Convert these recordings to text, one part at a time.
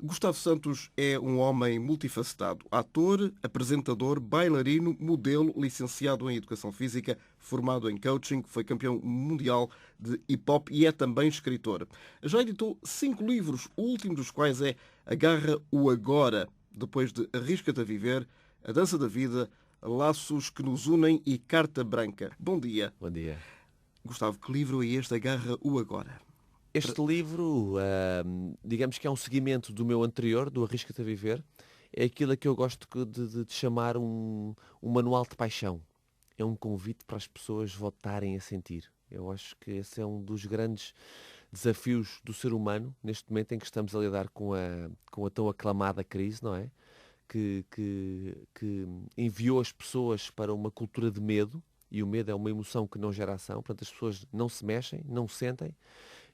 Gustavo Santos é um homem multifacetado. Ator, apresentador, bailarino, modelo, licenciado em Educação Física, formado em coaching, foi campeão mundial de hip-hop e é também escritor. Já editou 5 livros, o último dos quais é Agarra o Agora, depois de Arrisca-te a Viver, A Dança da Vida, Laços que nos unem e Carta Branca. Bom dia. Bom dia. Gustavo, que livro é este, Agarra o Agora? Este livro, digamos que é um seguimento do meu anterior, do Arrisca-te a Viver. É aquilo a que eu gosto de chamar um manual de paixão. É um convite para as pessoas voltarem a sentir. Eu acho que esse é um dos grandes desafios do ser humano, neste momento em que estamos a lidar com a tão aclamada crise, não é? Que enviou as pessoas para uma cultura de medo, e o medo é uma emoção que não gera ação, portanto as pessoas não se mexem, não sentem.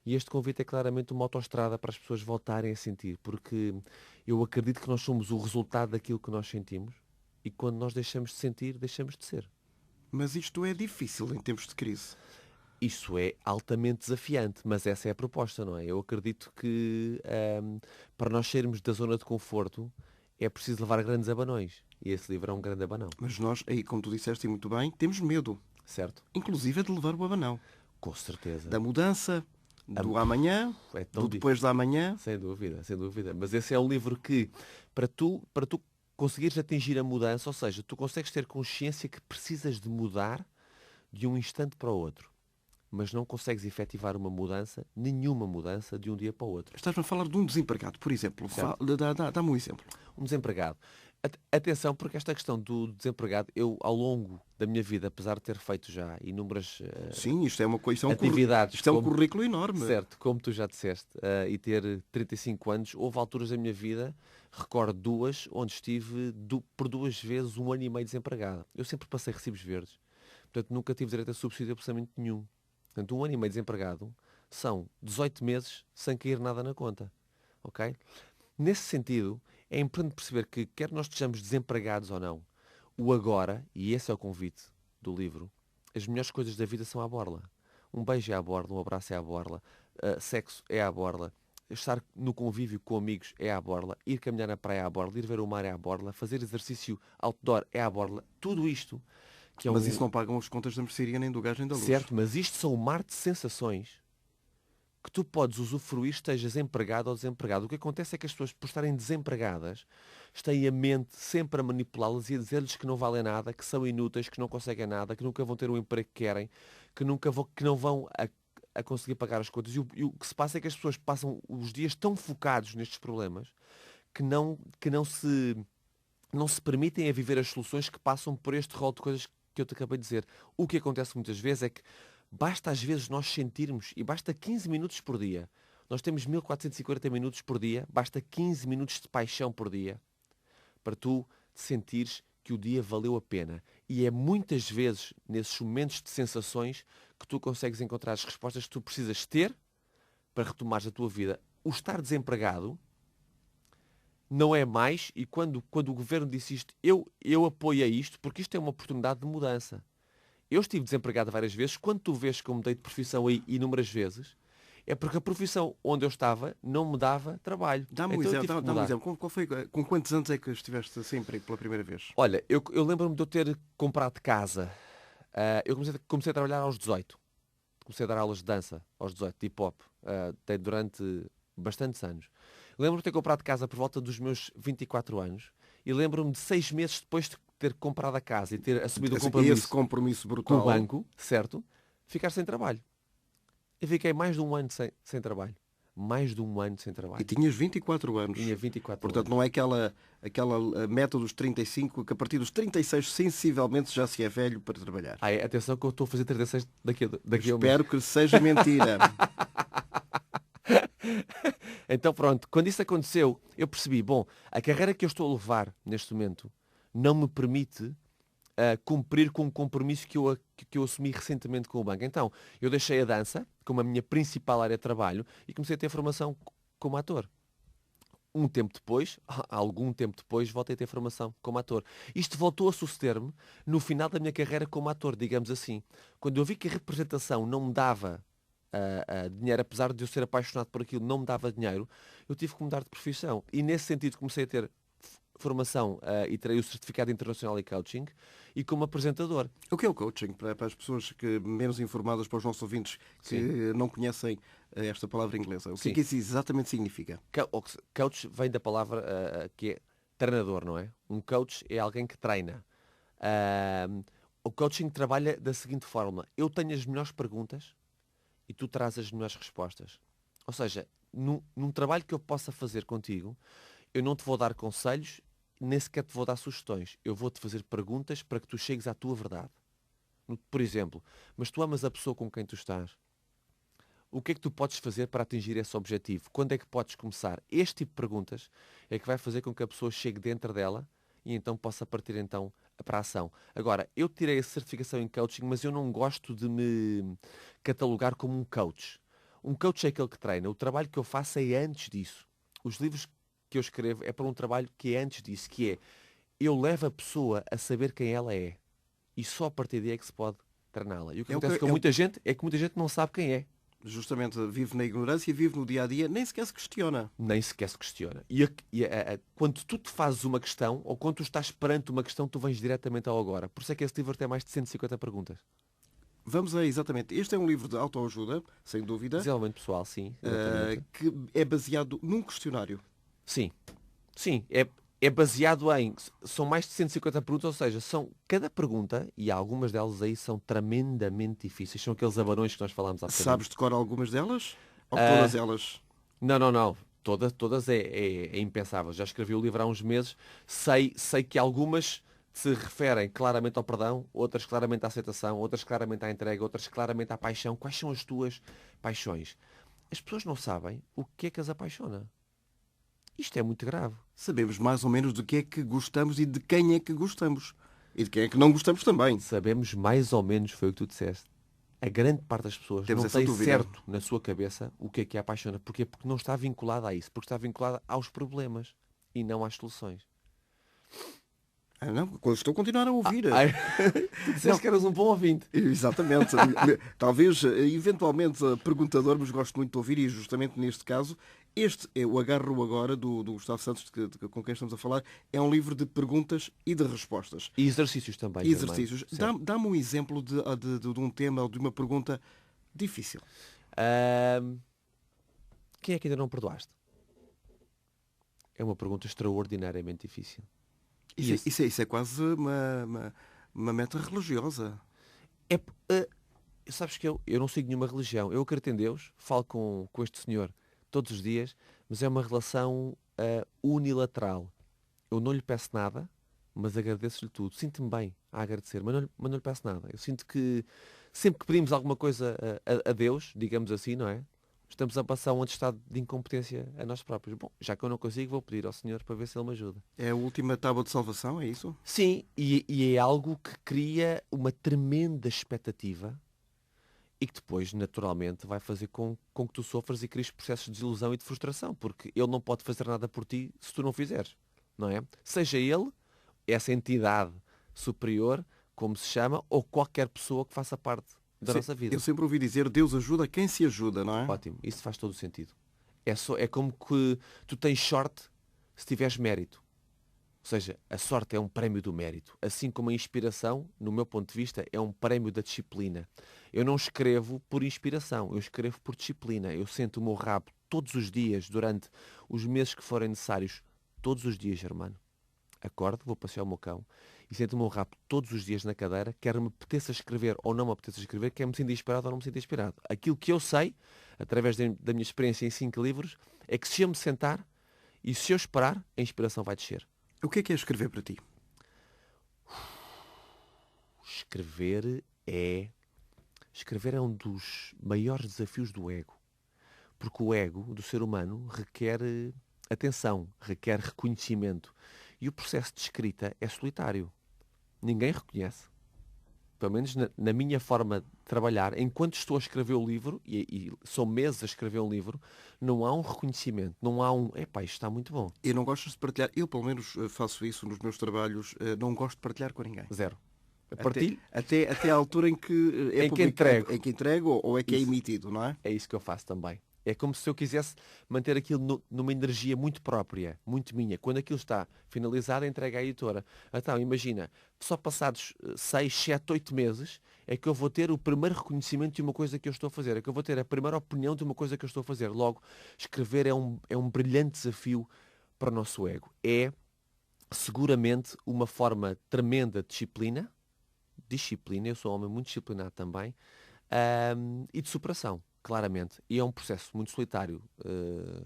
E este convite é claramente uma autoestrada para as pessoas voltarem a sentir, porque eu acredito que nós somos o resultado daquilo que nós sentimos e quando nós deixamos de sentir, deixamos de ser. Mas isto é difícil em tempos de crise. Isso é altamente desafiante, mas essa é a proposta, não é? Eu acredito que para nós sairmos da zona de conforto é preciso levar grandes abanões. E esse livro é um grande abanão. Mas nós, aí, como tu disseste e muito bem, temos medo. Certo? Inclusive é de levar o abanão. Com certeza. Da mudança, do amanhã, É tão do depois da amanhã. Sem dúvida, sem dúvida. Mas esse é um livro que, para tu conseguires atingir a mudança, ou seja, tu consegues ter consciência que precisas de mudar de um instante para o outro. Mas não consegues efetivar uma mudança, nenhuma mudança, de um dia para o outro. Estás-me a falar de um desempregado, por exemplo. Dá-me um exemplo. Um desempregado. Atenção, porque esta questão do desempregado, eu, ao longo da minha vida, apesar de ter feito já inúmeras Sim, isto é uma coisa, atividades... Isto é um currículo enorme. Certo, como tu já disseste, e ter 35 anos, houve alturas da minha vida, recordo duas, onde estive por 2 vezes 1 ano e meio desempregado. Eu sempre passei recibos verdes, portanto nunca tive direito a subsídio absolutamente nenhum. Portanto, 1 ano e meio desempregado são 18 meses sem cair nada na conta. Ok? Nesse sentido, é importante perceber que, quer nós estejamos desempregados ou não, o agora, e esse é o convite do livro, as melhores coisas da vida são à borla. Um beijo é à borla, um abraço é à borla, sexo é à borla, estar no convívio com amigos é à borla, ir caminhar na praia é à borla, ir ver o mar é à borla, fazer exercício outdoor é à borla. Tudo isto... Mas isso não pagam as contas da mercearia nem do gás nem da luz. Certo, mas isto são um mar de sensações que tu podes usufruir, estejas empregado ou desempregado. O que acontece é que as pessoas, por estarem desempregadas, têm a mente sempre a manipulá-las e a dizer-lhes que não valem nada, que são inúteis, que não conseguem nada, que nunca vão ter o emprego que querem, que não vão a conseguir pagar as contas. E o que se passa é que as pessoas passam os dias tão focados nestes problemas que não se permitem a viver as soluções que passam por este rol de coisas que eu te acabei de dizer. O que acontece muitas vezes é que basta às vezes nós sentirmos, e basta 15 minutos por dia. Nós temos 1440 minutos por dia, basta 15 minutos de paixão por dia para tu sentires que o dia valeu a pena. E é muitas vezes nesses momentos de sensações que tu consegues encontrar as respostas que tu precisas ter para retomares a tua vida. O estar desempregado não é mais, e quando o governo disse isto, eu apoio isto, porque isto é uma oportunidade de mudança. Eu estive desempregado várias vezes. Quando tu vês que eu mudei de profissão aí inúmeras vezes, é porque a profissão onde eu estava não me dava trabalho. Dá-me um exemplo. Com quantos anos é que estiveste sem emprego pela primeira vez? Olha, eu lembro-me de eu ter comprado casa. Eu comecei a trabalhar aos 18. Comecei a dar aulas de dança aos 18, de hip-hop, durante bastantes anos. Lembro-me de ter comprado casa por volta dos meus 24 anos e lembro-me de 6 meses depois de ter comprado a casa e ter assumido esse compromisso brutal com o banco, certo? Ficar sem trabalho. Eu fiquei mais de 1 ano sem trabalho. Mais de 1 ano sem trabalho. E tinhas 24 anos. Tinha 24 Portanto, anos. não é aquela meta dos 35, que a partir dos 36 sensivelmente já se é velho para trabalhar. Atenção que eu estou a fazer 36 daqui a um mês. Espero que seja mentira. Então pronto, quando isso aconteceu, eu percebi, a carreira que eu estou a levar neste momento não me permite cumprir com um compromisso que eu assumi recentemente com o banco. Então, eu deixei a dança como a minha principal área de trabalho e comecei a ter formação como ator. Algum tempo depois, voltei a ter formação como ator. Isto voltou a suceder-me no final da minha carreira como ator, digamos assim. Quando eu vi que a representação não me dava dinheiro, apesar de eu ser apaixonado por aquilo, não me dava dinheiro, eu tive que mudar de profissão. E nesse sentido comecei a ter formação e terei o certificado internacional em coaching e como apresentador. O que é o coaching? Para as pessoas menos informadas, para os nossos ouvintes que não conhecem esta palavra inglesa. O que é que isso exatamente significa? Coach vem da palavra que é treinador, não é? Um coach é alguém que treina. O coaching trabalha da seguinte forma. Eu tenho as melhores perguntas e tu trazes as melhores respostas. Ou seja, num trabalho que eu possa fazer contigo, eu não te vou dar conselhos, nem sequer te vou dar sugestões. Eu vou-te fazer perguntas para que tu chegues à tua verdade. Por exemplo, mas tu amas a pessoa com quem tu estás? O que é que tu podes fazer para atingir esse objetivo? Quando é que podes começar? Este tipo de perguntas é que vai fazer com que a pessoa chegue dentro dela e então possa partir então para a ação. Agora, eu tirei a certificação em coaching, mas eu não gosto de me catalogar como um coach. Um coach é aquele que treina. O trabalho que eu faço é antes disso. Os livros que eu escrevo é para um trabalho que é antes disso, que é eu levo a pessoa a saber quem ela é. E só a partir daí é que se pode treiná-la. E o que acontece com muita gente é que muita gente não sabe quem é. Justamente vive na ignorância, vive no dia-a-dia, nem sequer se questiona. Nem sequer se questiona. Quando tu te fazes uma questão, ou quando tu estás perante uma questão, tu vens diretamente ao agora. Por isso é que esse livro tem mais de 150 perguntas. Vamos a exatamente. Este é um livro de autoajuda, sem dúvida. Desenvolvimento pessoal, sim. Que é baseado num questionário. Sim. Sim. É baseado em... São mais de 150 perguntas, ou seja, cada pergunta, e algumas delas aí são tremendamente difíceis. São aqueles abarões que nós falámos há bocadinho. Sabes de cor algumas delas? Ou todas elas? Não. Todas é impensável. Já escrevi o livro há uns meses. Sei que algumas se referem claramente ao perdão, outras claramente à aceitação, outras claramente à entrega, outras claramente à paixão. Quais são as tuas paixões? As pessoas não sabem o que é que as apaixona. Isto é muito grave. Sabemos mais ou menos do que é que gostamos e de quem é que gostamos. E de quem é que não gostamos também. Sabemos mais ou menos, foi o que tu disseste. A grande parte das pessoas não tem certo na sua cabeça o que é apaixona. Porquê? Porque não está vinculada a isso. Porque está vinculada aos problemas e não às soluções. Não, estou a continuar a ouvir. Tu disseste que eras um bom ouvinte. Exatamente. Talvez, eventualmente, perguntador, mas gosto muito de ouvir e justamente neste caso, este é o Agarro Agora, do Gustavo Santos, com quem estamos a falar, é um livro de perguntas e de respostas. E exercícios também. Exercícios. Dá-me um exemplo de um tema ou de uma pergunta difícil. Quem é que ainda não perdoaste? É uma pergunta extraordinariamente difícil. Isso é quase uma meta religiosa. Sabes que eu não sigo nenhuma religião. Eu acredito em Deus, falo com este senhor todos os dias, mas é uma relação unilateral. Eu não lhe peço nada, mas agradeço-lhe tudo. Sinto-me bem a agradecer, mas não lhe peço nada. Eu sinto que sempre que pedimos alguma coisa a Deus, digamos assim, não é? Estamos a passar um estado de incompetência a nós próprios. Bom, já que eu não consigo, vou pedir ao Senhor para ver se Ele me ajuda. É a última tábua de salvação, é isso? Sim, e é algo que cria uma tremenda expectativa e que depois, naturalmente, vai fazer com que tu sofras e cries processos de desilusão e de frustração, porque Ele não pode fazer nada por ti se tu não fizeres, não é? Seja Ele, essa entidade superior, como se chama, ou qualquer pessoa que faça parte da nossa vida. Eu sempre ouvi dizer, Deus ajuda quem se ajuda, não é? Ótimo, isso faz todo o sentido. É como que tu tens sorte se tiveres mérito. Ou seja, a sorte é um prémio do mérito. Assim como a inspiração, no meu ponto de vista, é um prémio da disciplina. Eu não escrevo por inspiração, eu escrevo por disciplina. Eu sento o meu rabo todos os dias, durante os meses que forem necessários, todos os dias, Germano. Acordo, vou passear o meu cão e sento o meu rabo todos os dias na cadeira, quer me apeteça escrever ou não me apeteça escrever, quer me sinta inspirado ou não me sinta inspirado. Aquilo que eu sei, através da minha experiência em 5 livros, é que se eu me sentar e se eu esperar, a inspiração vai descer. O que é escrever para ti? Escrever é um dos maiores desafios do ego. Porque o ego do ser humano requer atenção, requer reconhecimento. E o processo de escrita é solitário. Ninguém reconhece. Pelo menos na minha forma de trabalhar, enquanto estou a escrever o livro, e são meses a escrever um livro, não há um reconhecimento, não há isto está muito bom. E não gostas de partilhar? Eu, pelo menos, faço isso nos meus trabalhos, não gosto de partilhar com ninguém. Zero. Partilho. Até à altura em que é Em que entrego. em que entrego ou é que é Isso. emitido, não é? É isso que eu faço também. É como se eu quisesse manter aquilo numa energia muito própria, muito minha. Quando aquilo está finalizado, entrega à editora. Então, imagina, só passados 6, 7, 8 meses é que eu vou ter o primeiro reconhecimento de uma coisa que eu estou a fazer. É que eu vou ter a primeira opinião de uma coisa que eu estou a fazer. Logo, escrever é um brilhante desafio para o nosso ego. É seguramente uma forma tremenda de disciplina. Disciplina, eu sou um homem muito disciplinado também. E de superação, claramente. E é um processo muito solitário.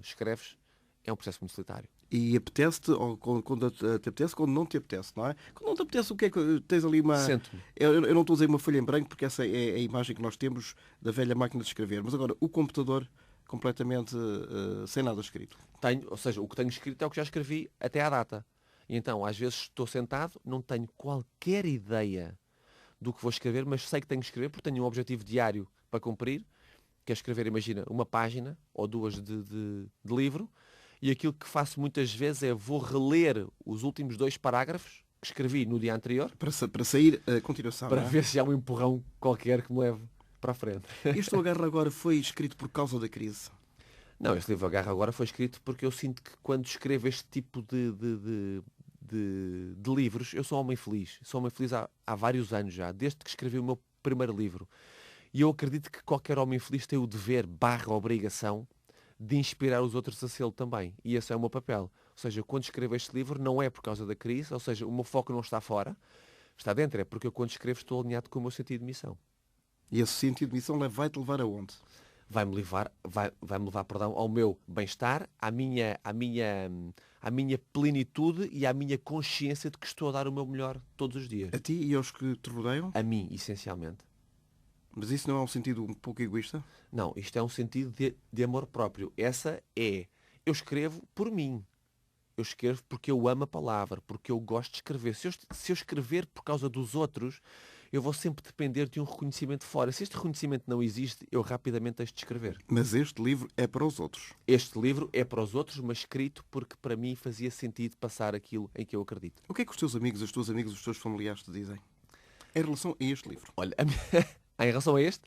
Escreves, é um processo muito solitário. E apetece-te, ou quando te apetece, quando não te apetece, não é? Quando não te apetece, o que é que tens ali uma. Sento-me. Eu não estou a dizer uma folha em branco, porque essa é a imagem que nós temos da velha máquina de escrever. Mas agora, o computador completamente sem nada escrito. Ou seja, o que tenho escrito é o que já escrevi até à data. E então, às vezes estou sentado, não tenho qualquer ideia do que vou escrever, mas sei que tenho que escrever porque tenho um objetivo diário para cumprir, que é escrever, imagina, uma página ou duas de livro, e aquilo que faço muitas vezes é vou reler os últimos 2 parágrafos que escrevi no dia anterior Para sair a continuação, para não é? ver se há um empurrão qualquer que me leve para a frente. Este Agarra agora foi escrito por causa da crise. Não, este livro Agarra Agora foi escrito porque eu sinto que quando escrevo este tipo de livros, eu sou um homem feliz. Sou um homem feliz há vários anos já, desde que escrevi o meu primeiro livro. E eu acredito que qualquer homem feliz tem o dever, barra obrigação, de inspirar os outros a sê-lo também. E esse é o meu papel. Ou seja, quando escrevo este livro não é por causa da crise, ou seja, o meu foco não está fora, está dentro. É porque eu quando escrevo estou alinhado com o meu sentido de missão. E esse sentido de missão vai-te levar aonde? Vai-me levar, perdão, ao meu bem-estar, à minha plenitude e à minha consciência de que estou a dar o meu melhor todos os dias. A ti e aos que te rodeiam? A mim, essencialmente. Mas isso não é um sentido um pouco egoísta? Não, isto é um sentido de amor próprio. Eu escrevo por mim. Eu escrevo porque eu amo a palavra, porque eu gosto de escrever. Se eu escrever por causa dos outros, eu vou sempre depender de um reconhecimento fora. Se este reconhecimento não existe, eu rapidamente deixo de escrever. Mas este livro é para os outros. Este livro é para os outros, mas escrito porque para mim fazia sentido passar aquilo em que eu acredito. O que é que os teus amigos, as tuas amigas, os teus familiares te dizem em relação a este livro? Olha, em relação a este?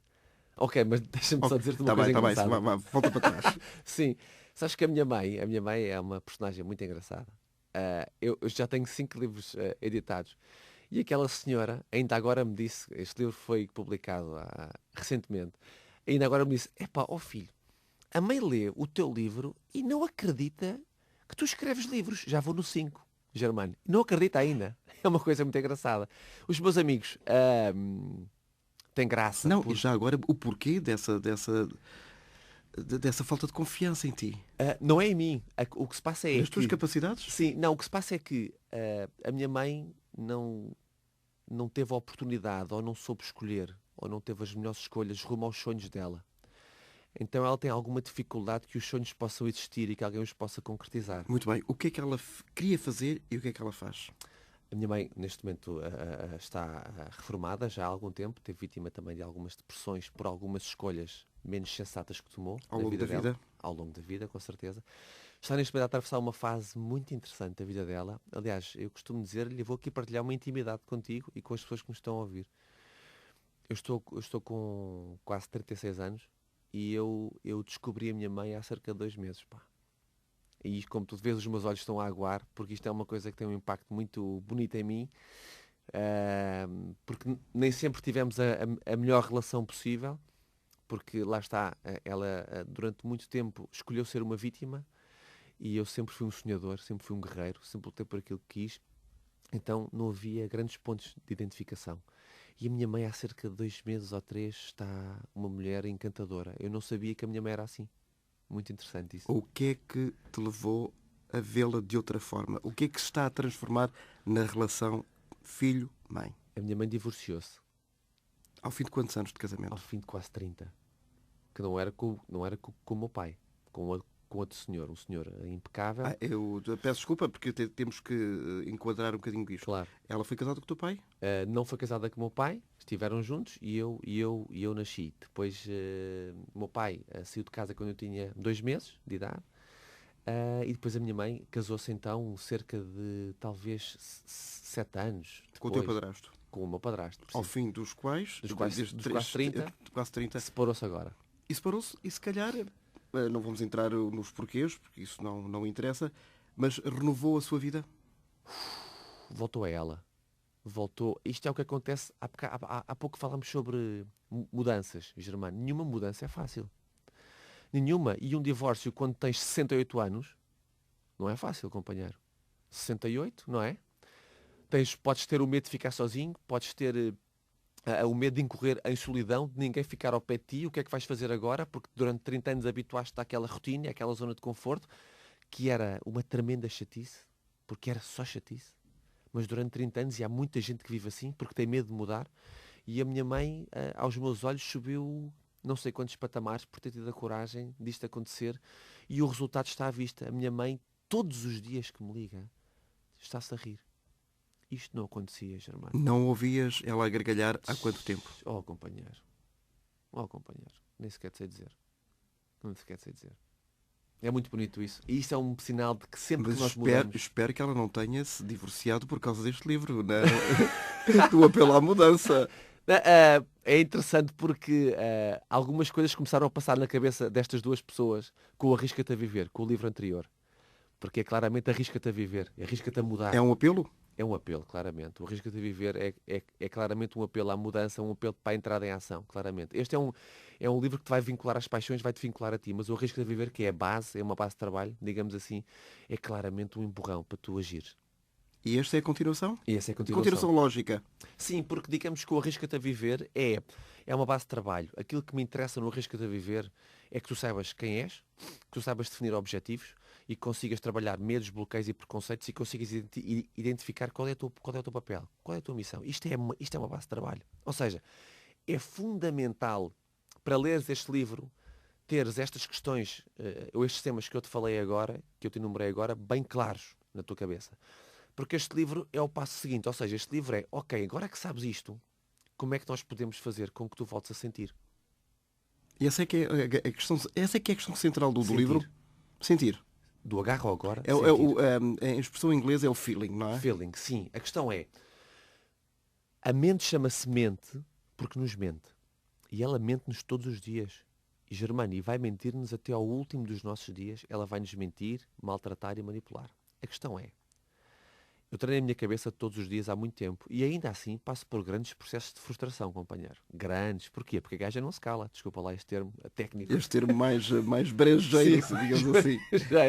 Ok, mas deixa-me só dizer-te uma coisa engraçada. Está bem, volta para trás. Sim, sabes que a minha mãe é uma personagem muito engraçada. Eu já tenho 5 livros editados. E aquela senhora, ainda agora me disse, este livro foi publicado recentemente, ainda agora me disse, epá, ó filho, a mãe lê o teu livro e não acredita que tu escreves livros. Já vou no 5, Germano. Não acredita ainda. É uma coisa muito engraçada. Os meus amigos têm graça. Não, e já agora o porquê dessa falta de confiança em ti? Não é em mim. O que se passa é Nas tuas capacidades? Sim, não, o que se passa é que a minha mãe não teve a oportunidade, ou não soube escolher, ou não teve as melhores escolhas rumo aos sonhos dela. Então ela tem alguma dificuldade que os sonhos possam existir e que alguém os possa concretizar. Muito bem. O que é que ela queria fazer e o que é que ela faz? A minha mãe, neste momento, está reformada já há algum tempo, teve vítima também de algumas depressões por algumas escolhas menos sensatas que tomou Ao longo da vida? Ao longo da vida, com certeza. Está neste momento a atravessar uma fase muito interessante da vida dela. Aliás, eu costumo dizer-lhe, vou aqui partilhar uma intimidade contigo e com as pessoas que me estão a ouvir. Eu estou com quase 36 anos e eu descobri a minha mãe há cerca de 2 meses, pá. E como tu vês, os meus olhos estão a aguar, porque isto é uma coisa que tem um impacto muito bonito em mim, porque nem sempre tivemos a melhor relação possível, porque lá está, ela durante muito tempo escolheu ser uma vítima, e eu sempre fui um sonhador, sempre fui um guerreiro, sempre lutei por aquilo que quis, então não havia grandes pontos de identificação. E a minha mãe há cerca de 2 meses ou 3 está uma mulher encantadora. Eu não sabia que a minha mãe era assim. Muito interessante isso. O que é que te levou a vê-la de outra forma? O que é que se está a transformar na relação filho-mãe? A minha mãe divorciou-se. Ao fim de quantos anos de casamento? Ao fim de quase 30. Que não era com o meu pai. Com outro senhor. Um senhor impecável. Eu peço desculpa porque temos que enquadrar um bocadinho isto. Claro. Ela foi casada com o teu pai? Não foi casada com o meu pai. Estiveram juntos e eu nasci. Depois o meu pai saiu de casa quando eu tinha 2 meses de idade. E depois a minha mãe casou-se então cerca de talvez 7 anos depois. Com o teu padrasto? com o meu padrasto. Ao fim dos quais, Dos quase 30, quase 30, separou-se agora. e separou-se, e se calhar, não vamos entrar nos porquês, porque isso não interessa, mas renovou a sua vida? Voltou a ela. Voltou. Isto é o que acontece. Há pouco falámos sobre mudanças, Germano. Nenhuma mudança é fácil. Nenhuma. E um divórcio quando tens 68 anos não é fácil, companheiro. 68, não é? Podes ter o medo de ficar sozinho, podes ter o medo de incorrer em solidão, de ninguém ficar ao pé de ti. O que é que vais fazer agora? Porque durante 30 anos habituaste-te àquela rotina, àquela zona de conforto, que era uma tremenda chatice, porque era só chatice. Mas durante 30 anos, e há muita gente que vive assim, porque tem medo de mudar, e a minha mãe, aos meus olhos, subiu não sei quantos patamares por ter tido a coragem disto acontecer, e o resultado está à vista. A minha mãe, todos os dias que me liga, está-se a rir. Isto não acontecia, Germano. Não ouvias ela a gargalhar há quanto tempo? Oh, companheiro. Oh, companheiro. Nem sequer sei dizer. Nem sequer sei dizer. É muito bonito isso. E isso é um sinal de que sempre Mas que nós mudamos... espero que ela não tenha se divorciado por causa deste livro, né? Do apelo à mudança. É interessante porque algumas coisas começaram a passar na cabeça destas duas pessoas com o Arrisca-te a Viver, com o livro anterior. Porque é claramente Arrisca-te a Viver, Arrisca-te a Mudar. É um apelo? É um apelo, claramente. O Arrisca-te a Viver é claramente um apelo à mudança, um apelo para a entrada em ação, claramente. Este é um livro que te vai vincular às paixões, vai-te vincular a ti, mas o Arrisca-te a Viver, que é a base, é uma base de trabalho, digamos assim, é claramente um empurrão para tu agir. E esta é a continuação? E essa é a Continuação lógica. Sim, porque digamos que o Arrisca-te a Viver é uma base de trabalho. Aquilo que me interessa no Arrisca-te a Viver é que tu saibas quem és, que tu saibas definir objetivos e que consigas trabalhar medos, bloqueios e preconceitos e consigas identificar qual é o teu papel, qual é a tua missão. Isto é uma base de trabalho. Ou seja, é fundamental para leres este livro teres estas questões, ou estes temas que eu te falei agora, que eu te enumerei agora, bem claros na tua cabeça. Porque este livro é o passo seguinte, ou seja, este livro é, ok, agora que sabes isto, como é que nós podemos fazer com que tu voltes a sentir? E essa é que é a questão, essa é que é a questão central do Sentir. livro. Sentir. Do agarro ao agora, A expressão em inglês é o feeling, não é? feeling, sim. A questão é, a mente chama-se mente porque nos mente. E ela mente-nos todos os dias. E Germani vai mentir-nos até ao último dos nossos dias. Ela vai nos mentir, maltratar e manipular. A questão é, eu treino a minha cabeça todos os dias há muito tempo e ainda assim passo por grandes processos de frustração, companheiro. Grandes. Porquê? Porque a gaja não se cala. Desculpa lá este termo técnico. Este termo mais brejeiro, digamos assim.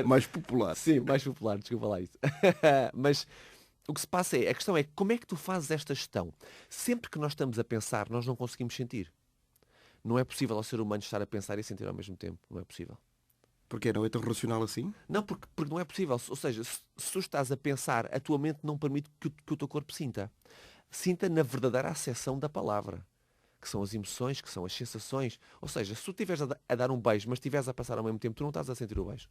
Mais popular. Sim, mais popular. Desculpa lá isso. Mas o que se passa é, a questão é como é que tu fazes esta gestão? Sempre que nós estamos a pensar, nós não conseguimos sentir. Não é possível ao ser humano estar a pensar e sentir ao mesmo tempo. Não é possível. Porquê? Não é tão racional assim? Não, porque não é possível. Ou seja, se tu estás a pensar, a tua mente não permite que o teu corpo sinta. Sinta na verdadeira acessão da palavra. Que são as emoções, que são as sensações. Ou seja, se tu estiveres a dar um beijo, mas estiveres a passar ao mesmo tempo, tu não estás a sentir o beijo.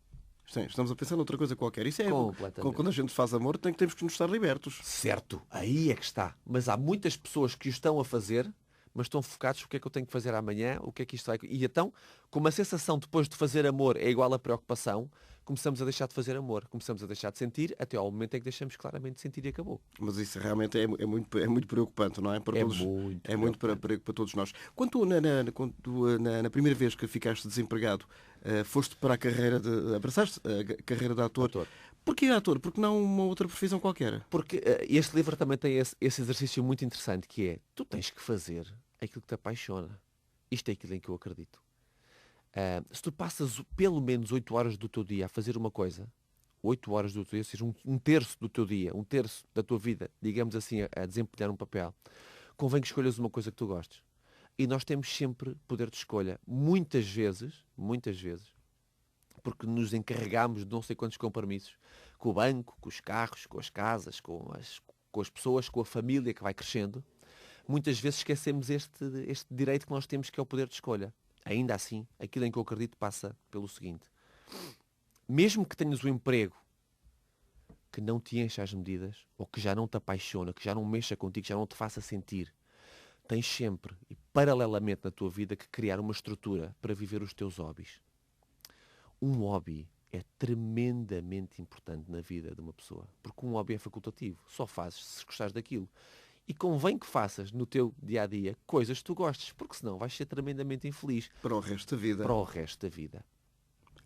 Sim, estamos a pensar noutra coisa qualquer. Isso é Completamente. quando a gente faz amor, temos que nos estar libertos. Certo, aí é que está. Mas há muitas pessoas que o estão a fazer, mas estão focados no que é que eu tenho que fazer amanhã, o que é que isto vai... E então, como a sensação depois de fazer amor é igual à preocupação, começamos a deixar de fazer amor, começamos a deixar de sentir, até ao momento em que deixamos claramente de sentir e acabou. Mas isso realmente é muito preocupante, não é? É muito para todos nós. Quando tu, na primeira vez que ficaste desempregado, foste para a carreira abraçaste a carreira de ator. Porquê ator? Porque não uma outra profissão qualquer? Porque este livro também tem esse exercício muito interessante, que é, tu tens que fazer aquilo que te apaixona. Isto é aquilo em que eu acredito. Se tu passas pelo menos 8 horas do teu dia a fazer uma coisa, 8 horas do teu dia, ou seja, um terço do teu dia, um terço da tua vida, digamos assim, a desempenhar um papel, convém que escolhas uma coisa que tu gostes. E nós temos sempre poder de escolha. Muitas vezes, porque nos encarregamos de não sei quantos compromissos, com o banco, com os carros, com as casas, com as pessoas, com a família que vai crescendo, muitas vezes esquecemos este direito que nós temos, que é o poder de escolha. Ainda assim, aquilo em que eu acredito passa pelo seguinte. Mesmo que tenhas um emprego que não te encha as medidas, ou que já não te apaixona, que já não mexa contigo, que já não te faça sentir, tens sempre, e paralelamente na tua vida, que criar uma estrutura para viver os teus hobbies. Um hobby é tremendamente importante na vida de uma pessoa. Porque um hobby é facultativo. Só fazes se gostares daquilo. E convém que faças no teu dia-a-dia coisas que tu gostes, porque senão vais ser tremendamente infeliz Para o resto da vida. para o resto da vida.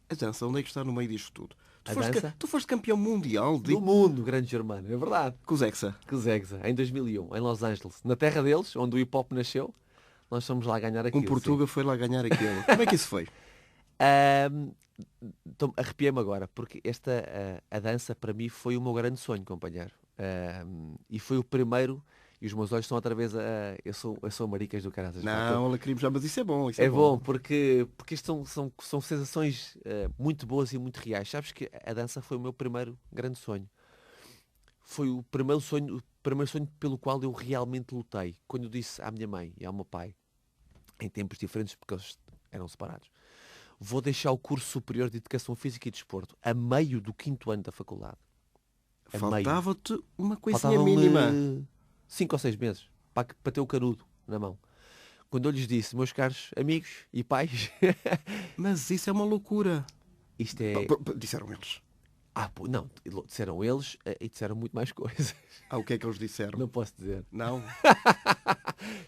A dança, onde é que está no meio disto tudo? A dança? Tu foste campeão mundial de... Do mundo, grande Germano, é verdade. Cusexa. Cusexa, em 2001, em Los Angeles. Na terra deles, onde o hip-hop nasceu, nós fomos lá ganhar aquilo. Portugal foi lá ganhar aquilo. Como é que isso foi? Arrepiei-me agora, porque a dança para mim foi o meu grande sonho, companheiro. E foi o primeiro, e os meus olhos estão outra vez eu sou maricas do caraças. Não, lacrimos já, mas isso é bom. Isso É bom, porque isto são sensações muito boas e muito reais. Sabes que a dança foi o meu primeiro grande sonho. Foi o primeiro sonho pelo qual eu realmente lutei. Quando eu disse à minha mãe e ao meu pai, em tempos diferentes, porque eles eram separados, vou deixar o curso superior de Educação Física e Desporto a meio do 5º ano da faculdade. Faltava-te uma coisinha Faltavam-me mínima. 5 ou 6 meses para ter o canudo na mão. Quando eu lhes disse, meus caros amigos e pais, Mas isso é uma loucura. isto é... Disseram eles. Não, disseram eles e disseram muito mais coisas. O que é que eles disseram? Não posso dizer. Não?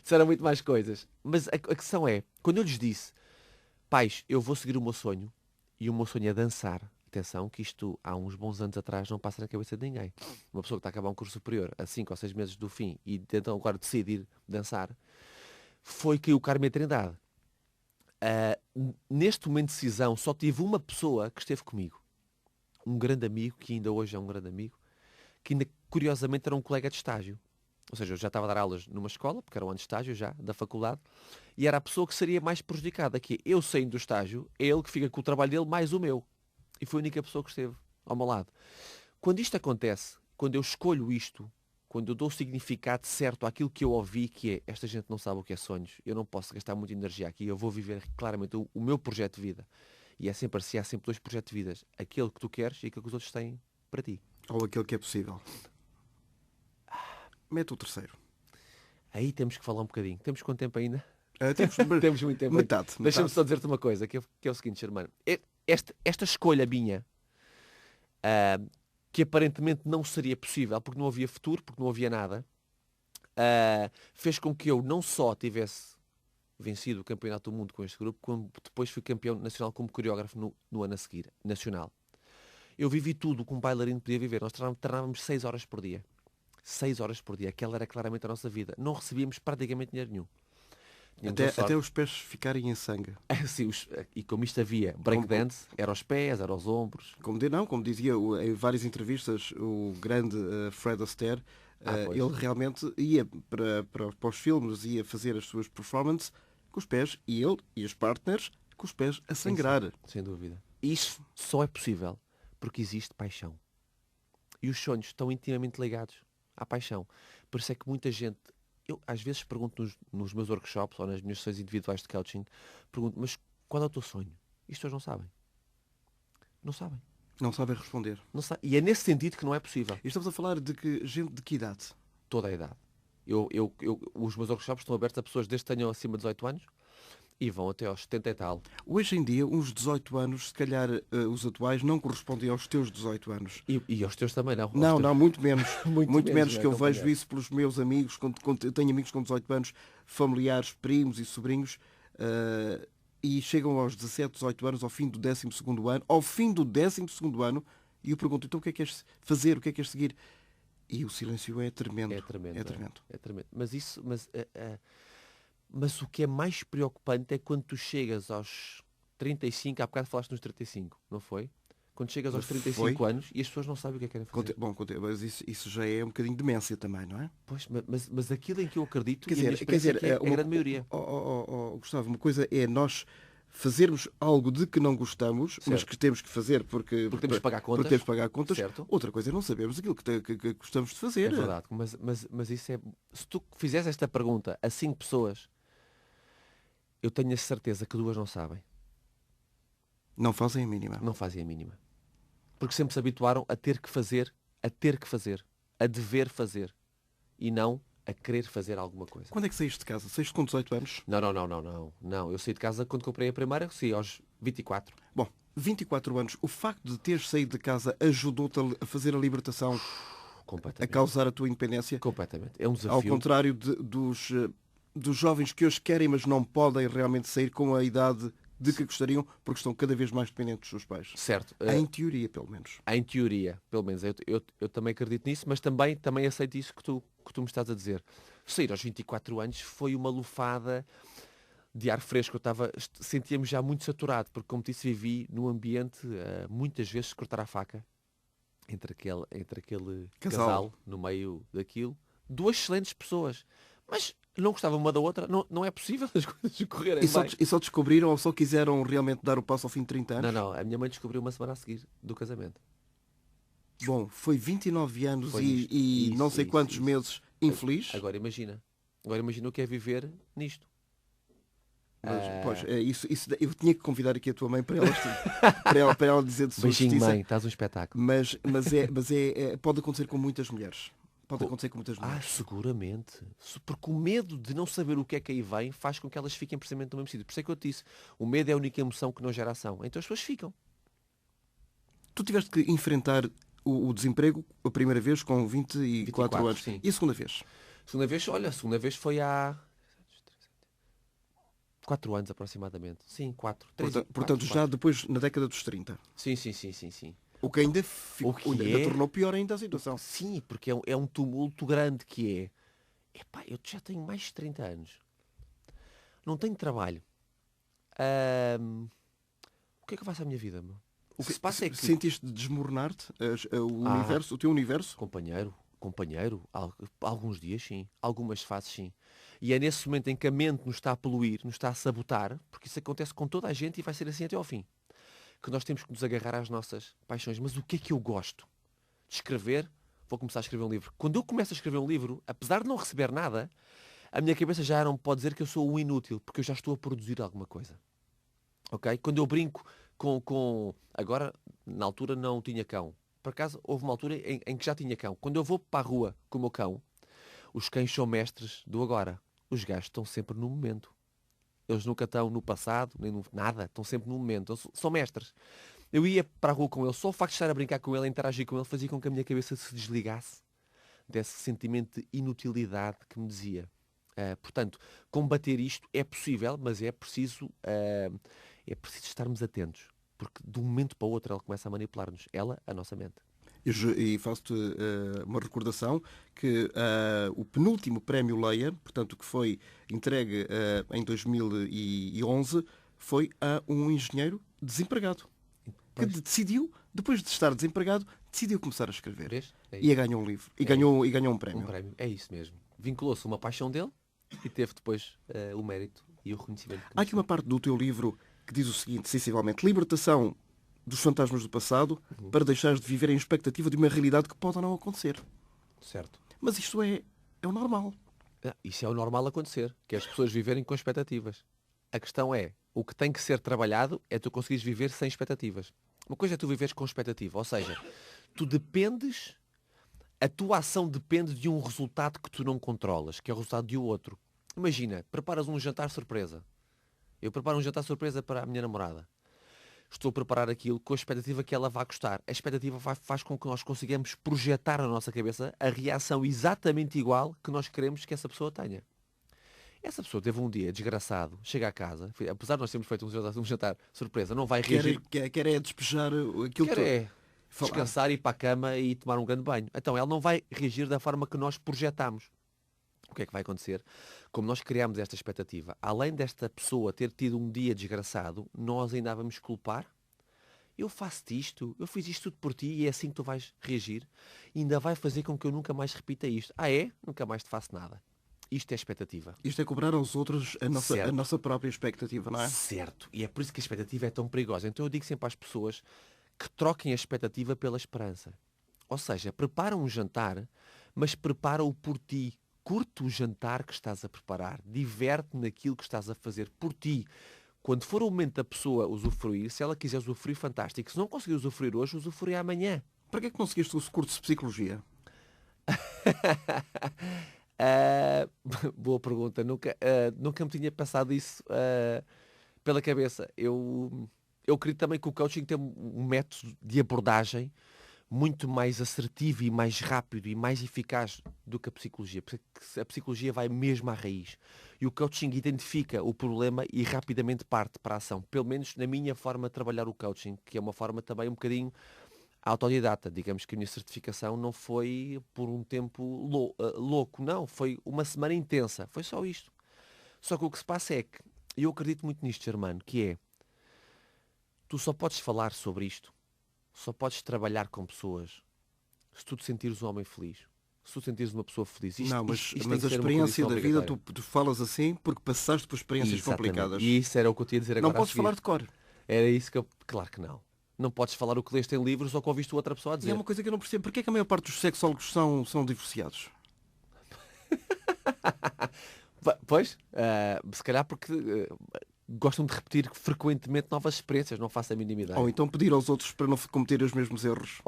Disseram muito mais coisas. Mas a questão é, quando eu lhes disse, pais, eu vou seguir o meu sonho, e o meu sonho é dançar. Atenção, que isto há uns bons anos atrás não passa na cabeça de ninguém. Uma pessoa que está a acabar um curso superior a 5 ou 6 meses do fim e então agora decidir dançar, foi que o Carme a Trindade. Neste momento de decisão, só tive uma pessoa que esteve comigo. Um grande amigo, que ainda hoje é um grande amigo, que ainda curiosamente era um colega de estágio. Ou seja, eu já estava a dar aulas numa escola, porque era um ano de estágio já, da faculdade, e era a pessoa que seria mais prejudicada, que eu saindo do estágio, é ele que fica com o trabalho dele mais o meu. E foi a única pessoa que esteve ao meu lado. Quando isto acontece, quando eu escolho isto, quando eu dou o significado certo àquilo que eu ouvi, que é, esta gente não sabe o que é sonhos, eu não posso gastar muita energia aqui, eu vou viver claramente o meu projeto de vida. E é sempre assim, há sempre 2 projetos de vidas. Aquele que tu queres e aquele que os outros têm para ti. Ou aquele que é possível. Mete o terceiro. Aí temos que falar um bocadinho. Temos quanto tempo ainda? Temos Temos muito tempo. metade. Deixa-me só dizer-te uma coisa, que é o seguinte, Germano. Esta escolha minha, que aparentemente não seria possível, porque não havia futuro, porque não havia nada, fez com que eu não só tivesse vencido o Campeonato do Mundo com este grupo, como depois fui campeão nacional como coreógrafo no ano a seguir, nacional. Eu vivi tudo o que um bailarino podia viver. Nós treinávamos 6 horas por dia. 6 horas por dia. Aquela era claramente a nossa vida. Não recebíamos praticamente dinheiro nenhum. Até os pés ficarem em sangue. Sim, e como isto havia breakdance, era os pés, era os ombros. Como dizia em várias entrevistas o grande Fred Astaire, ele realmente ia para os filmes, ia fazer as suas performances com os pés, e ele e os partners com os pés a sangrar. Sim, sem dúvida. Isso só é possível porque existe paixão. E os sonhos estão intimamente ligados à paixão. Por isso é que muita gente... Eu às vezes pergunto nos meus workshops ou nas minhas sessões individuais de coaching, pergunto, mas qual é o teu sonho? E as pessoas não sabem. Não sabem. Não sabem responder. E é nesse sentido que não é possível. E estamos a falar de gente de que idade? Toda a idade. Os meus workshops estão abertos a pessoas desde que tenham acima de 18 anos e vão até aos 70 e tal. Hoje em dia, uns 18 anos, se calhar os atuais, não correspondem aos teus 18 anos. E aos teus também não. Não, muito menos. muito menos, que eu acompanhar. vejo isso pelos meus amigos. Eu tenho amigos com 18 anos, familiares, primos e sobrinhos, e chegam aos 17, 18 anos, ao fim do 12º ano. Ao fim do 12º ano, e eu pergunto, então o que é que queres fazer? O que é que queres seguir? E o silêncio é tremendo. É tremendo. É tremendo. É tremendo. Mas o que é mais preocupante é quando tu chegas aos 35, há bocado falaste nos 35, não foi? Quando chegas aos 35 anos e as pessoas não sabem o que é que querem fazer. Mas isso já é um bocadinho de demência também, não é? Pois, mas aquilo em que eu acredito, quer dizer, é a grande maioria. Gustavo, uma coisa é nós fazermos algo de que não gostamos, certo, mas que temos que fazer porque temos que pagar contas. Porque temos que pagar contas. Certo. Outra coisa é não sabermos aquilo que gostamos de fazer. É verdade, mas isso é... Se tu fizeres esta pergunta a 5 pessoas, eu tenho a certeza que 2 não sabem. Não fazem a mínima. Não fazem a mínima. Porque sempre se habituaram a ter que fazer, a dever fazer. E não a querer fazer alguma coisa. Quando é que saíste de casa? Saíste com 18 anos? Não. Eu saí de casa quando comprei a primeira, saí aos 24. Bom, 24 anos. O facto de teres saído de casa ajudou-te a fazer a libertação? a causar a tua independência. Completamente. É um desafio. Ao contrário dos jovens que hoje querem, mas não podem realmente sair com a idade de que gostariam, porque estão cada vez mais dependentes dos seus pais. Certo. Em teoria, pelo menos. Em teoria, pelo menos. Eu também acredito nisso, mas também aceito isso que tu me estás a dizer. Sair aos 24 anos foi uma lufada de ar fresco. Sentia-me já muito saturado, porque, como disse, vivi num ambiente, muitas vezes, de cortar a faca entre aquele casal no meio daquilo. Duas excelentes pessoas, mas não gostavam uma da outra. Não é possível as coisas correrem bem. E só descobriram ou só quiseram realmente dar o passo ao fim de 30 anos? Não. A minha mãe descobriu uma semana a seguir do casamento. Bom, foi 29 anos Foi e não sei quantos meses infeliz. Agora imagina o que é viver nisto. Mas, pois, eu tinha que convidar aqui a tua mãe para ela dizer de sua Beijinho, justiça. mãe, estás um espetáculo. Mas pode acontecer com muitas mulheres. Pode acontecer com muitas mulheres. Seguramente. Porque o medo de não saber o que é que aí vem faz com que elas fiquem precisamente no mesmo sítio. Por isso é que eu te disse, o medo é a única emoção que não gera ação. Então as pessoas ficam. Tu tiveste que enfrentar o desemprego a primeira vez com 24 anos. Sim. E a segunda vez? A segunda vez foi há 4 anos aproximadamente. Sim, 4. Portanto, já depois, na década dos 30. Sim. O que ainda tornou pior ainda a situação. Sim, porque é um tumulto grande que é. Epá, eu já tenho mais de 30 anos. Não tenho trabalho. O que é que eu faço à minha vida, meu? O que se passa é que... Sentiste desmoronar-te o teu universo? Companheiro, alguns dias sim, algumas fases sim. E é nesse momento em que a mente nos está a poluir, nos está a sabotar, porque isso acontece com toda a gente e vai ser assim até ao fim, que nós temos que nos agarrar às nossas paixões. Mas o que é que eu gosto? De escrever, vou começar a escrever um livro. Quando eu começo a escrever um livro, apesar de não receber nada, a minha cabeça já não pode dizer que eu sou um inútil, porque eu já estou a produzir alguma coisa. Ok? Quando eu brinco com... Agora, na altura, não tinha cão. Por acaso, houve uma altura em que já tinha cão. Quando eu vou para a rua com o meu cão, os cães são mestres do agora. Os gajos estão sempre no momento. Eles nunca estão no passado, nem no nada. Estão sempre no momento. Eles são mestres. Eu ia para a rua com ele. Só o facto de estar a brincar com ele, a interagir com ele, fazia com que a minha cabeça se desligasse desse sentimento de inutilidade que me dizia. Portanto, combater isto é possível, mas é preciso estarmos atentos. Porque de um momento para o outro ela começa a manipular-nos. Ela, a nossa mente. E faço-te uma recordação que o penúltimo prémio Leia, portanto, que foi entregue em 2011, foi a um engenheiro desempregado. Que decidiu, depois de estar desempregado, decidiu começar a escrever. E ganhou um livro. E ganhou um prémio. Um prémio. É isso mesmo. Vinculou-se a uma paixão dele e teve depois o mérito e o reconhecimento. Há aqui uma parte do teu livro que diz o seguinte, sensivelmente: libertação dos fantasmas do passado para deixares de viver em expectativa de uma realidade que pode ou não acontecer. Certo. Mas isto é o normal. Isso é o normal acontecer, que é as pessoas viverem com expectativas. A questão é, o que tem que ser trabalhado é tu conseguires viver sem expectativas. Uma coisa é tu viveres com expectativa, ou seja, tu dependes, a tua ação depende de um resultado que tu não controlas, que é o resultado de um outro. Imagina, preparas um jantar surpresa. Eu preparo um jantar surpresa para a minha namorada. Estou a preparar aquilo com a expectativa que ela vá gostar. A expectativa faz com que nós consigamos projetar na nossa cabeça a reação exatamente igual que nós queremos que essa pessoa tenha. Essa pessoa teve um dia desgraçado, chega a casa, apesar de nós termos feito um jantar surpresa, não vai reagir. Quer despejar aquilo que descansar, ir para a cama e tomar um grande banho. Então ela não vai reagir da forma que nós projetamos. O que é que vai acontecer? Como nós criamos esta expectativa, além desta pessoa ter tido um dia desgraçado, nós ainda a vamos culpar. Eu faço-te isto, eu fiz isto tudo por ti e é assim que tu vais reagir. E ainda vai fazer com que eu nunca mais repita isto. Ah é? Nunca mais te faço nada. Isto é expectativa. Isto é cobrar aos outros a nossa própria expectativa, não é? Certo. E é por isso que a expectativa é tão perigosa. Então eu digo sempre às pessoas que troquem a expectativa pela esperança. Ou seja, prepara um jantar, mas prepara-o por ti. Curte o jantar que estás a preparar. Diverte naquilo que estás a fazer por ti. Quando for o momento da pessoa usufruir, se ela quiser usufruir, fantástico. Se não conseguir usufruir hoje, usufruir amanhã. Para que é que não seguiste o curso de Psicologia? Boa pergunta. Nunca me tinha passado isso pela cabeça. Eu acredito também que o coaching tem um método de abordagem muito mais assertivo e mais rápido e mais eficaz do que a psicologia. Porque a psicologia vai mesmo à raiz. E o coaching identifica o problema e rapidamente parte para a ação. Pelo menos na minha forma de trabalhar o coaching, que é uma forma também um bocadinho autodidata. Digamos que a minha certificação não foi por um tempo louco, não. Foi uma semana intensa. Foi só isto. Só que o que se passa é que, e eu acredito muito nisto, Germano, que é, tu só podes falar sobre isto, só podes trabalhar com pessoas se tu te sentires um homem feliz. Se tu te sentires uma pessoa feliz. Não, mas tem a que ser uma experiência condição da vida, obrigatória. tu falas assim porque passaste por experiências Exatamente. complicadas. E isso era o que eu tinha a dizer Não agora a podes seguir. falar de cor. Era isso que eu... Claro que não. Não podes falar o que leste em livros ou que ouviste outra pessoa a E dizer. é uma coisa que eu não percebo. Porquê é que a maior parte dos sexólogos são divorciados? Pois, se calhar porque gostam de repetir frequentemente novas experiências, não faço a mínima ideia. Ou então pedir aos outros para não cometer os mesmos erros.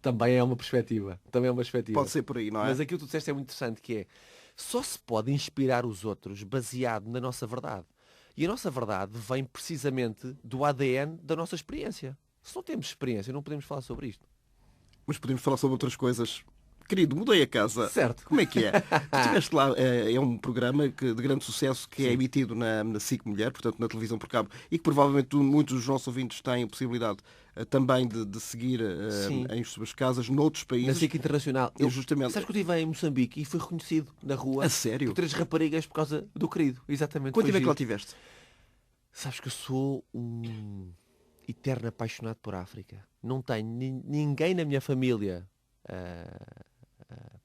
Também é uma perspectiva. Também é uma perspectiva. Pode ser por aí, não é? Mas aquilo que tu disseste é muito interessante, que é, só se pode inspirar os outros baseado na nossa verdade. E a nossa verdade vem precisamente do ADN da nossa experiência. Se não temos experiência, não podemos falar sobre isto. Mas podemos falar sobre outras coisas. Querido, mudei a casa. Certo. Como é que é? Tu estiveste lá, é um programa de grande sucesso que é Sim. emitido na SIC Mulher, portanto na televisão por cabo, e que provavelmente muitos dos nossos ouvintes têm a possibilidade também de seguir Sim. em suas casas noutros Na países. SIC Internacional. Justamente. Sabes que eu estive em Moçambique e fui reconhecido na rua A sério? por 3 raparigas por causa do querido. Exatamente. Quanto foi tempo é que lá giro. tiveste? Sabes que eu sou um eterno apaixonado por África. Não tenho ninguém na minha família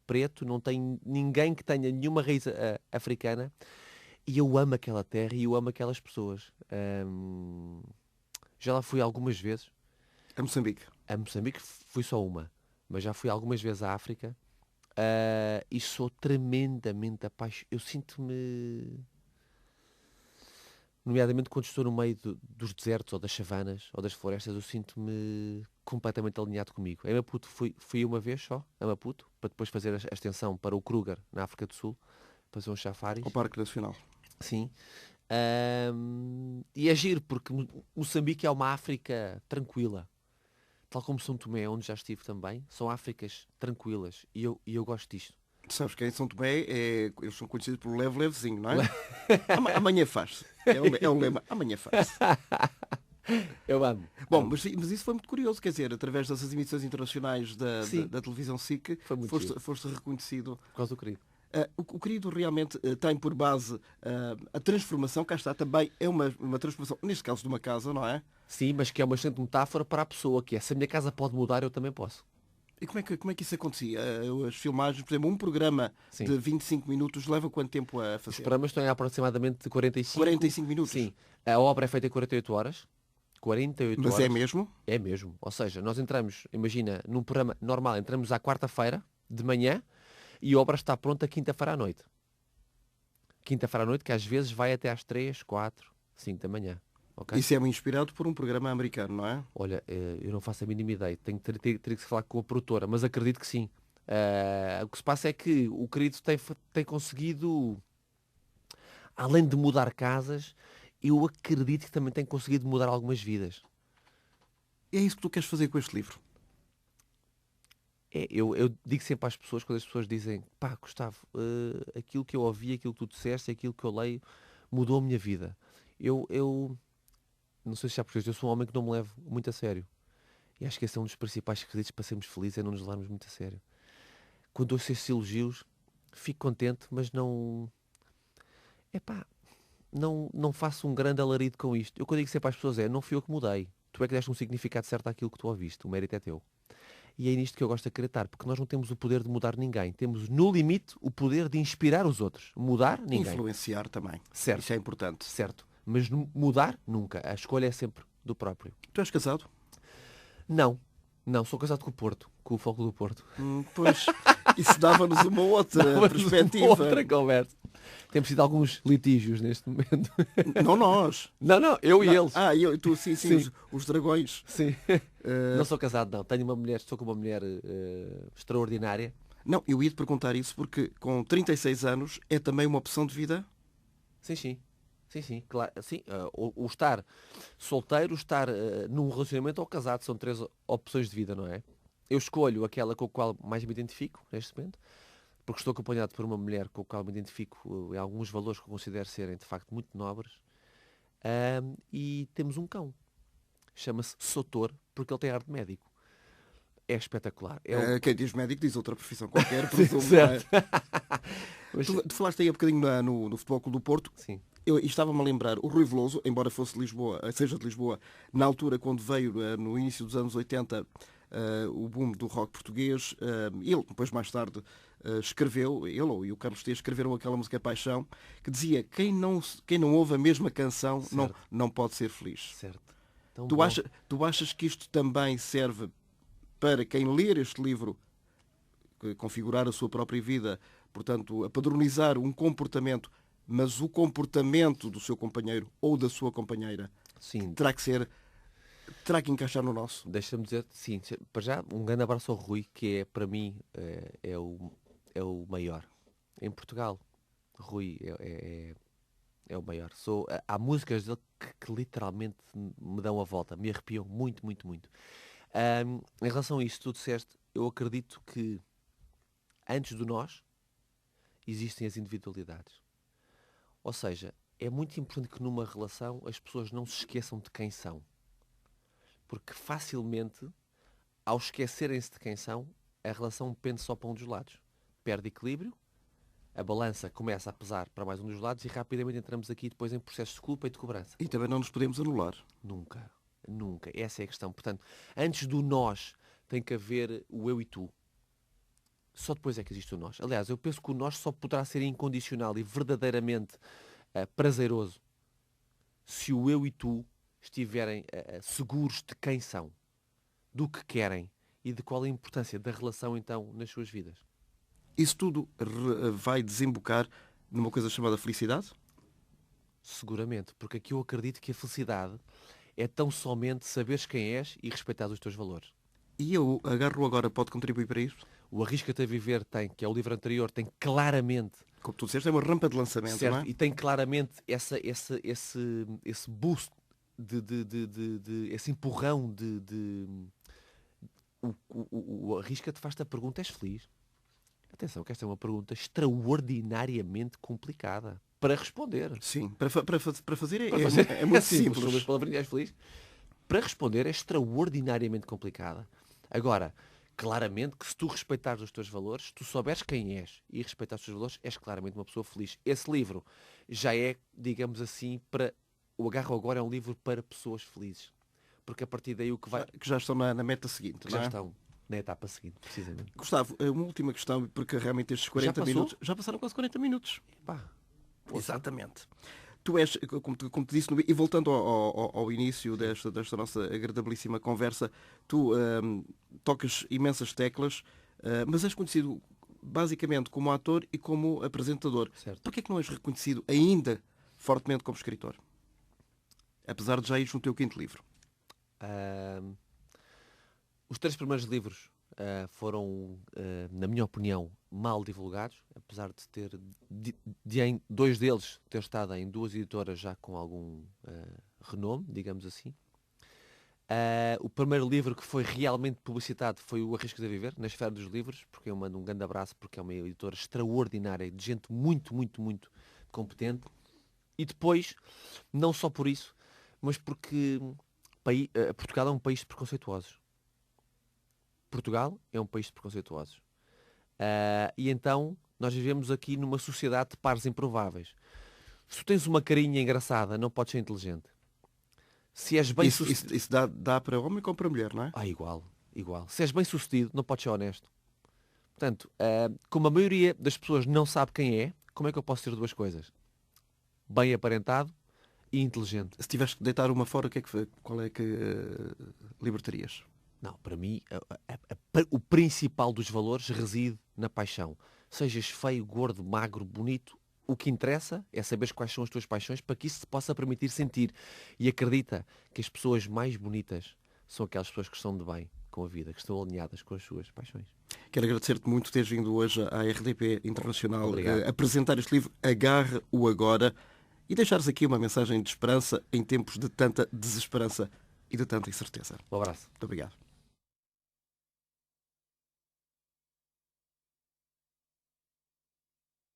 preto, não tenho ninguém que tenha nenhuma raiz africana, e eu amo aquela terra e eu amo aquelas pessoas. Já lá fui algumas vezes. A Moçambique. A Moçambique fui só uma, mas já fui algumas vezes à África e sou tremendamente apaixonado. Eu sinto-me, nomeadamente quando estou no meio dos desertos ou das savanas ou das florestas, eu sinto-me completamente alinhado comigo. Em Maputo fui uma vez só, a Maputo, para depois fazer a extensão para o Kruger, na África do Sul, fazer uns safaris. Ao Parque Nacional. Sim. E é giro, porque Moçambique é uma África tranquila. Tal como São Tomé, onde já estive também, são Áfricas tranquilas. E eu gosto disto. Sabes que em São Tomé eles são conhecidos por leve, levezinho, não é? Amanhã faz-se. É o lema. Amanhã faz-se. Eu amo. Bom, mas isso foi muito curioso, quer dizer, através dessas emissões internacionais Sim. da televisão SIC, Foi muito giro. foste reconhecido. Por causa do querido. O querido realmente tem por base a transformação, cá está, também é uma transformação, neste caso de uma casa, não é? Sim, mas que é uma excelente metáfora para a pessoa, que é, se a minha casa pode mudar, eu também posso. E como é que isso acontecia? As filmagens, por exemplo, um programa Sim. de 25 minutos leva quanto tempo a Os fazer? programas estão em aproximadamente 45. 45 minutos? Sim. A obra é feita em 48 horas. 48 Mas horas. é mesmo? É mesmo. Ou seja, nós entramos, imagina, num programa normal, entramos à quarta-feira de manhã e a obra está pronta quinta-feira à noite. Quinta-feira à noite, que às vezes vai até às 3, 4, 5 da manhã. Okay? Isso é inspirado por um programa americano, não é? Olha, eu não faço a mínima ideia. Teria que falar com a produtora, mas acredito que sim. O que se passa é que o querido tem conseguido, além de mudar casas, eu acredito que também tem conseguido mudar algumas vidas. E é isso que tu queres fazer com este livro? Eu digo sempre às pessoas, quando as pessoas dizem, pá, Gustavo, aquilo que eu ouvi, aquilo que tu disseste, aquilo que eu leio, mudou a minha vida. Eu não sei se já percebeste, eu sou um homem que não me levo muito a sério. E acho que esse é um dos principais requisitos para sermos felizes, é não nos levarmos muito a sério. Quando ouço esses elogios, fico contente, mas não... não faço um grande alarido com isto. Eu quando digo sempre às pessoas não fui eu que mudei. Tu é que deste um significado certo àquilo que tu ouviste. O mérito é teu. E é nisto que eu gosto de acreditar, porque nós não temos o poder de mudar ninguém. Temos, no limite, o poder de inspirar os outros. Mudar, ninguém. Influenciar também. Certo. Isso é importante. Certo. Mas mudar, nunca. A escolha é sempre do próprio. Tu és casado? Não. Não, sou casado com o Porto. Com o Foco do Porto. Pois, isso dava-nos uma outra perspectiva. Uma outra conversa. Temos tido alguns litígios neste momento. Não nós. Não, eu e eles. Tu sim, Sim. os dragões. Sim. Não sou casado, não. Tenho uma mulher, estou com uma mulher extraordinária. Não, eu ia te perguntar isso porque com 36 anos é também uma opção de vida? Sim. Sim, claro. Sim, o estar solteiro, estar num relacionamento ou casado, são 3 opções de vida, não é? eu escolho aquela com a qual mais me identifico neste momento, porque estou acompanhado por uma mulher com a qual me identifico em alguns valores que eu considero serem de facto muito nobres. E temos um cão. Chama-se Sotor, porque ele tem ar de médico. É espetacular. Quem diz médico diz outra profissão qualquer, presumo. Certo. Tu falaste aí um bocadinho no Futebol Clube do Porto. Sim. Eu estava-me a lembrar, o Rui Veloso, embora fosse de Lisboa, seja de Lisboa, na altura quando veio, no início dos anos 80, o boom do rock português, ele, depois mais tarde, escreveu, ele e o Carlos T escreveram aquela música Paixão, que dizia, quem não ouve a mesma canção não pode ser feliz. Certo. Tu achas que isto também serve para quem ler este livro, configurar a sua própria vida, portanto, a padronizar um comportamento, mas o comportamento do seu companheiro ou da sua companheira sim, terá que encaixar no nosso? Deixa-me dizer, sim, para já, um grande abraço ao Rui, que é, para mim, é o maior. Em Portugal, Rui é o maior. Há músicas dele que literalmente me dão a volta, me arrepiam muito, muito, muito. Em relação a isso que tu disseste, eu acredito que antes do nós existem as individualidades. Ou seja, é muito importante que numa relação as pessoas não se esqueçam de quem são. Porque facilmente, ao esquecerem-se de quem são, a relação pende só para um dos lados. Perde equilíbrio, a balança começa a pesar para mais um dos lados e rapidamente entramos aqui depois em processos de culpa e de cobrança. E também não nos podemos anular. Nunca. Nunca. Essa é a questão. Portanto, antes do nós tem que haver o eu e tu. Só depois é que existe o nós. Aliás, eu penso que o nós só poderá ser incondicional e verdadeiramente prazeroso se o eu e tu estiverem seguros de quem são, do que querem e de qual a importância da relação então nas suas vidas. Isso tudo vai desembocar numa coisa chamada felicidade? Seguramente, porque aqui eu acredito que a felicidade é tão somente saberes quem és e respeitar os teus valores. E eu agarro agora, pode contribuir para isso? O Arrisca-te a Viver tem, que é o livro anterior, tem claramente... Como tu disseste, é uma rampa de lançamento, certo, não é? E tem claramente esse boost, esse empurrão o Arrisca-te faz-te a pergunta, és feliz? Atenção, que esta é uma pergunta extraordinariamente complicada para responder. Sim, para fazer é muito simples. Sobre as palavrinhas, és feliz? Para responder é extraordinariamente complicada. Agora, claramente que se tu respeitares os teus valores, tu souberes quem és e respeitares os teus valores, és claramente uma pessoa feliz. Esse livro já é, digamos assim, o Agarro Agora é um livro para pessoas felizes. Porque a partir daí o que vai... Que já estão na meta seguinte, que não é? já estão na etapa seguinte, precisamente. Gustavo, uma última questão, porque realmente estes 40 minutos... Já passaram quase 40 minutos. Pá, exatamente. Tu és, como te disse, e voltando ao início desta nossa agradabilíssima conversa, tu tocas imensas teclas, mas és conhecido basicamente como ator e como apresentador. Certo. Porquê é que não és reconhecido ainda fortemente como escritor? Apesar de já ires no teu quinto livro. Os 3 primeiros livros foram, na minha opinião, mal divulgados, apesar de ter, em 2 deles, ter estado em 2 editoras já com algum renome, digamos assim. O primeiro livro que foi realmente publicitado foi o Arrisca-te a Viver, na Esfera dos Livros, porque eu mando um grande abraço, porque é uma editora extraordinária, de gente muito, muito, muito competente. E depois, não só por isso, mas porque Portugal é um país de preconceituosos. Portugal é um país de preconceituosos. E então nós vivemos aqui numa sociedade de pares improváveis. Se tu tens uma carinha engraçada, não podes ser inteligente. Se és bem sucedido... Isso dá para homem como para mulher, não é? Igual. Se és bem sucedido, não podes ser honesto. Portanto, como a maioria das pessoas não sabe quem é, como é que eu posso ter 2 coisas? Bem aparentado e inteligente. Se tivesse que deitar uma fora, qual é que libertarias? Não, para mim, o principal dos valores reside na paixão. Sejas feio, gordo, magro, bonito, o que interessa é saber quais são as tuas paixões para que isso te possa permitir sentir. E acredita que as pessoas mais bonitas são aquelas pessoas que estão de bem com a vida, que estão alinhadas com as suas paixões. Quero agradecer-te muito por teres vindo hoje à RDP Internacional apresentar este livro Agarre o Agora e deixares aqui uma mensagem de esperança em tempos de tanta desesperança e de tanta incerteza. Um abraço. Muito obrigado.